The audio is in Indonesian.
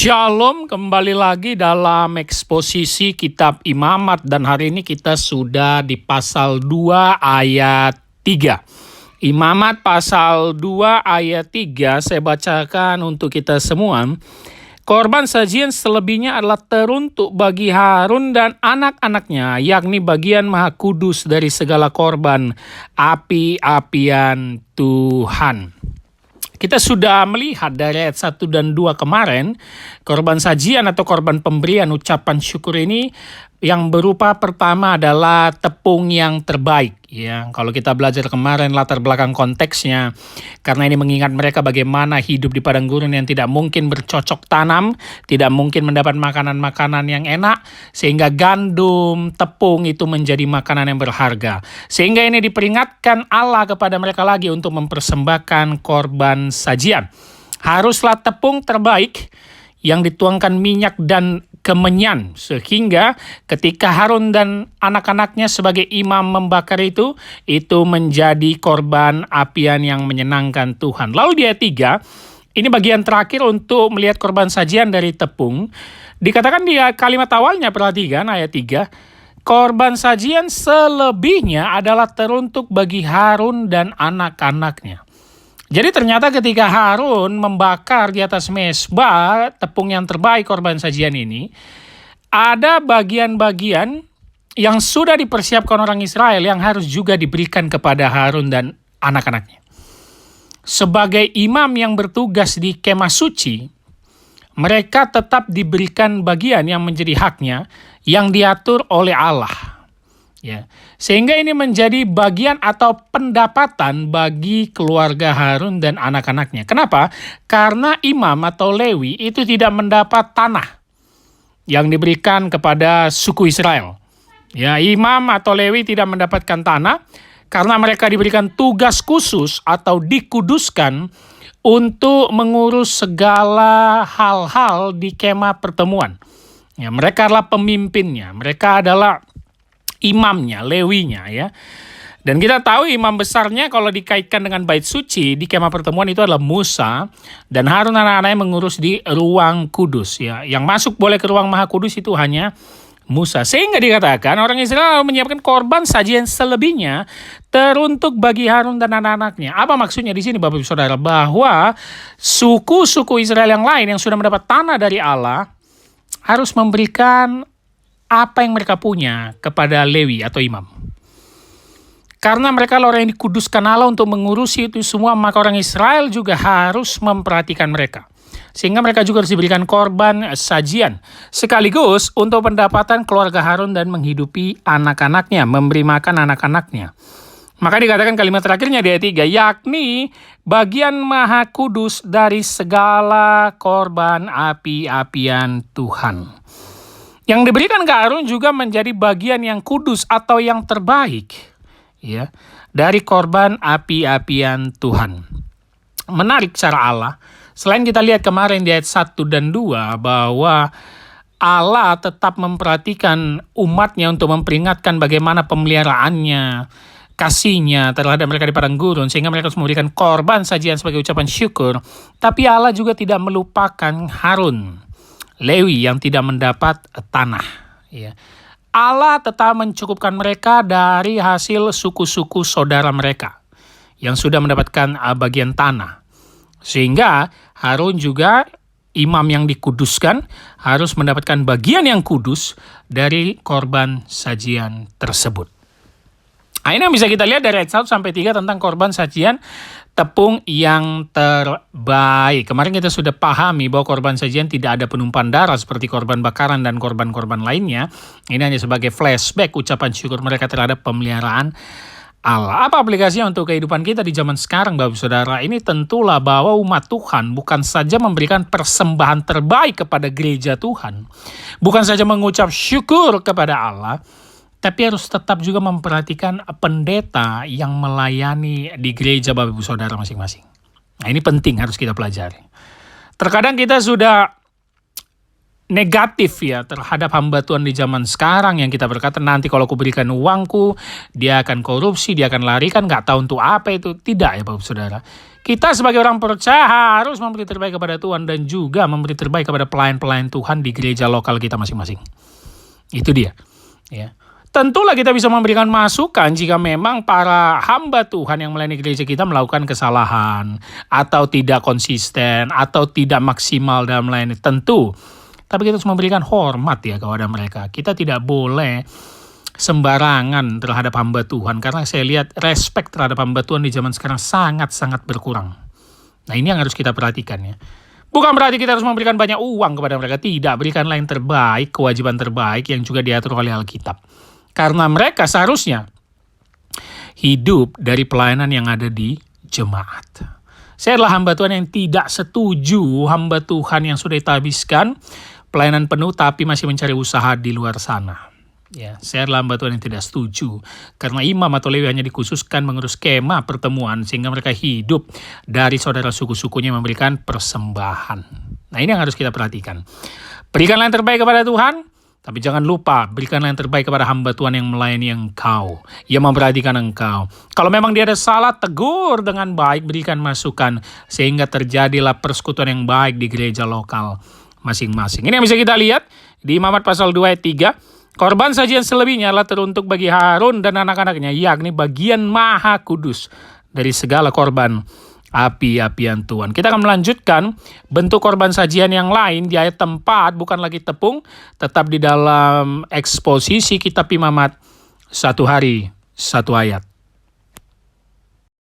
Shalom, kembali lagi dalam eksposisi kitab Imamat dan hari ini kita sudah di pasal 2 ayat 3. Imamat pasal 2 ayat 3 saya bacakan untuk kita semua. Korban sajian selebihnya adalah teruntuk bagi Harun dan anak-anaknya, yakni bagian maha kudus dari segala korban api-apian Tuhan. Kita sudah melihat dari ayat 1 dan 2 kemarin, korban sajian atau korban pemberian ucapan syukur ini yang berupa pertama adalah tepung yang terbaik. Ya, kalau kita belajar kemarin latar belakang konteksnya, karena ini mengingat mereka bagaimana hidup di padang gurun yang tidak mungkin bercocok tanam, tidak mungkin mendapat makanan-makanan yang enak, sehingga gandum, tepung itu menjadi makanan yang berharga. Sehingga ini diperingatkan Allah kepada mereka lagi untuk mempersembahkan korban sajian. Haruslah tepung terbaik yang dituangkan minyak dan kemenyan, sehingga ketika Harun dan anak-anaknya sebagai imam membakar itu menjadi korban apian yang menyenangkan Tuhan. Lalu di ayat 3, ini bagian terakhir untuk melihat korban sajian dari tepung. Dikatakan di kalimat awalnya, perhatikan ayat 3, korban sajian selebihnya adalah teruntuk bagi Harun dan anak-anaknya. Jadi ternyata ketika Harun membakar di atas mezbah tepung yang terbaik korban sajian ini, ada bagian-bagian yang sudah dipersiapkan orang Israel yang harus juga diberikan kepada Harun dan anak-anaknya. Sebagai imam yang bertugas di kemah suci, mereka tetap diberikan bagian yang menjadi haknya yang diatur oleh Allah. Ya, sehingga ini menjadi bagian atau pendapatan bagi keluarga Harun dan anak-anaknya. Kenapa? Karena imam atau Lewi itu tidak mendapat tanah yang diberikan kepada suku Israel. Ya, imam atau Lewi tidak mendapatkan tanah karena mereka diberikan tugas khusus atau dikuduskan untuk mengurus segala hal-hal di kemah pertemuan. Ya, mereka adalah pemimpinnya, mereka adalah imamnya, Lewinya ya. Dan kita tahu imam besarnya kalau dikaitkan dengan bait suci di kemah pertemuan itu adalah Musa, dan Harun anak-anaknya mengurus di ruang kudus ya. Yang masuk boleh ke ruang maha kudus itu hanya Musa. Sehingga dikatakan orang Israel menyiapkan korban sajian selebihnya teruntuk bagi Harun dan anak-anaknya. Apa maksudnya di sini Bapak Ibu Saudara? Bahwa suku-suku Israel yang lain yang sudah mendapat tanah dari Allah harus memberikan apa yang mereka punya kepada Lewi atau imam. Karena mereka orang yang dikuduskan Allah untuk mengurusi itu semua, maka orang Israel juga harus memperhatikan mereka. Sehingga mereka juga harus diberikan korban sajian. Sekaligus untuk pendapatan keluarga Harun dan menghidupi anak-anaknya, memberi makan anak-anaknya. Maka dikatakan kalimat terakhirnya di ayat 3, yakni bagian maha kudus dari segala korban api-apian Tuhan. Yang diberikan ke Harun juga menjadi bagian yang kudus atau yang terbaik ya dari korban api-apian Tuhan. Menarik cara Allah. Selain kita lihat kemarin di ayat 1 dan 2 bahwa Allah tetap memperhatikan umatnya untuk memperingatkan bagaimana pemeliharaannya, kasihnya terhadap mereka di padang gurun sehingga mereka harus memberikan korban sajian sebagai ucapan syukur. Tapi Allah juga tidak melupakan Harun, Lewi yang tidak mendapat tanah. Ya. Allah tetap mencukupkan mereka dari hasil suku-suku saudara mereka yang sudah mendapatkan bagian tanah. Sehingga Harun juga imam yang dikuduskan harus mendapatkan bagian yang kudus dari korban sajian tersebut. Nah, ini yang bisa kita lihat dari ayat 1 sampai 3 tentang korban sajian tepung yang terbaik. Kemarin kita sudah pahami bahwa korban sajian tidak ada penumpahan darah seperti korban bakaran dan korban-korban lainnya. Ini hanya sebagai flashback ucapan syukur mereka terhadap pemeliharaan Allah. Apa aplikasinya untuk kehidupan kita di zaman sekarang, Bapak Saudara? Ini tentulah bahwa umat Tuhan bukan saja memberikan persembahan terbaik kepada gereja Tuhan, bukan saja mengucap syukur kepada Allah, tapi harus tetap juga memperhatikan pendeta yang melayani di gereja Bapak Ibu Saudara masing-masing. Nah, ini penting harus kita pelajari. Terkadang kita sudah negatif ya terhadap hamba Tuhan di zaman sekarang yang kita berkata nanti kalau aku berikan uangku dia akan korupsi, dia akan larikan, nggak tahu untuk apa itu. Tidak ya Bapak Saudara. Kita sebagai orang percaya harus memberi terbaik kepada Tuhan dan juga memberi terbaik kepada pelayan-pelayan Tuhan di gereja lokal kita masing-masing. Itu dia. Ya. Tentulah kita bisa memberikan masukan jika memang para hamba Tuhan yang melayani gereja kita melakukan kesalahan atau tidak konsisten atau tidak maksimal dalam melayani. Tentu. Tapi kita harus memberikan hormat ya kepada mereka. Kita tidak boleh sembarangan terhadap hamba Tuhan. Karena saya lihat respect terhadap hamba Tuhan di zaman sekarang sangat-sangat berkurang. Nah ini yang harus kita perhatikan ya. Bukan berarti kita harus memberikan banyak uang kepada mereka. Tidak, berikanlah yang terbaik, kewajiban terbaik yang juga diatur oleh Alkitab. Karena mereka seharusnya hidup dari pelayanan yang ada di jemaat. Saya adalah hamba Tuhan yang tidak setuju hamba Tuhan yang sudah dihabiskan pelayanan penuh tapi masih mencari usaha di luar sana. Ya, saya adalah hamba Tuhan yang tidak setuju. Karena imam atau lewi hanya dikhususkan mengurus skema pertemuan sehingga mereka hidup dari saudara suku-sukunya memberikan persembahan. Nah ini yang harus kita perhatikan. Berikanlah yang terbaik kepada Tuhan, tapi jangan lupa berikanlah yang terbaik kepada hamba Tuhan yang melayani engkau, yang memperhatikan engkau. Kalau memang dia ada salah, tegur dengan baik, berikan masukan sehingga terjadilah persekutuan yang baik di gereja lokal masing-masing. Ini yang bisa kita lihat di Imamat pasal 2 ayat 3. Korban sajian selebihnya adalah teruntuk bagi Harun dan anak-anaknya, yakni bagian maha kudus dari segala korban api-apian Tuhan. Kita akan melanjutkan bentuk korban sajian yang lain di ayat 4, bukan lagi tepung, tetap di dalam eksposisi kitab Imamat, 1 hari 1 ayat.